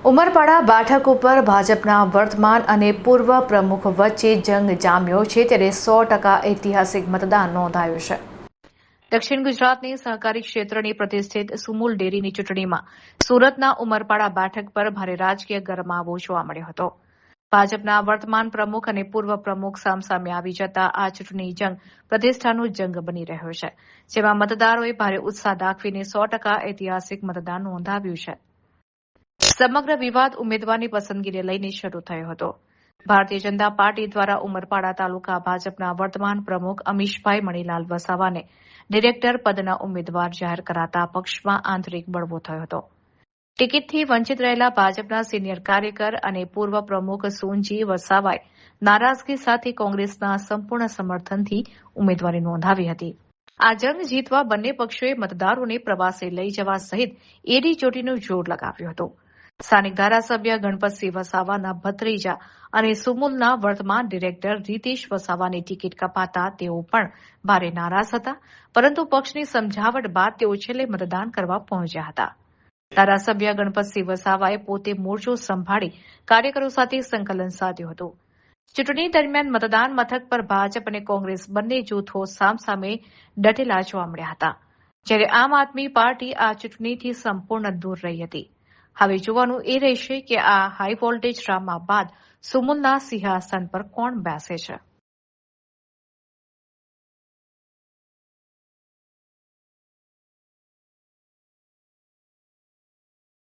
ઉમરપાડા બેઠક ઉપર ભાજપના વર્તમાન અને પૂર્વ પ્રમુખ વચ્ચે જંગ જામ્યો છે, ત્યારે 100% ઐતિહાસિક મતદાન નોંધાયું છે. દક્ષિણ ગુજરાતની સહકારી ક્ષેત્રની પ્રતિષ્ઠિત સુમુલ ડેરીની ચૂંટણીમાં સુરતના ઉમરપાડા બેઠક પર ભારે રાજકીય ગરમાવો જોવા મળ્યો હતો. ભાજપના વર્તમાન પ્રમુખ અને પૂર્વ પ્રમુખ સામસામે આવી જતા આ ચૂંટણી જંગ પ્રતિષ્ઠાનો જંગ બની રહ્યો છે, જેમાં મતદારોએ ભારે ઉત્સાહ દાખવીને 100% ઐતિહાસિક મતદાન નોંધાવ્યું છે. સમગ્ર વિવાદ ઉમેદવારની પસંદગીને લઈને શરૂ થયો હતો. ભારતીય જનતા પાર્ટી દ્વારા ઉમરપાડા તાલુકા ભાજપના વર્તમાન પ્રમુખ અમીશભાઈ મણીલાલ વસાવાને ડિરેક્ટર પદના ઉમેદવાર જાહેર કરાતા પક્ષમાં આંતરિક બળવો થયો હતો. ટિકિટથી વંચિત રહેલા ભાજપના સિનિયર કાર્યકર અને પૂર્વ પ્રમુખ સોનજી વસાવાએ નારાજગી સાથે કોંગ્રેસના સંપૂર્ણ સમર્થનથી ઉમેદવારી નોંધાવી હતી. આ જંગ જીતવા બંને પક્ષોએ મતદારોને પ્રવાસે લઈ જવા સહિત એડી ચોટીનું જોર લગાવ્યું હતું. સ્થાનિક ધારાસભ્ય ગણપતસિંહ વસાવાના ભત્રીજા અને સુમુલના વર્તમાન ડિરેક્ટર રીતેશ વસાવાની ટિકિટ કપાતા તેઓ પણ ભારે નારાજ હતા, પરંતુ પક્ષની સમજાવટ બાદ તેઓ છેલ્લે મતદાન કરવા પહોંચ્યા હતા. ધારાસભ્ય ગણપતસિંહ વસાવાએ પોતે મોરચો સંભાળી કાર્યકરો સાથે સંકલન સાધ્યું હતું. ચૂંટણી દરમિયાન મતદાન મથક પર ભાજપ અને કોંગ્રેસ બંને જૂથો સામસામે ડટેલા જોવા મળ્યા હતા, જ્યારે આમ આદમી પાર્ટી આ ચૂંટણીથી સંપૂર્ણ દૂર રહી હતી. હવે જોવાનું એ રહેશે કે આ હાઈ વોલ્ટેજ ડ્રામા બાદ સુમુલના સિંહાસન પર કોણ બેસે છે.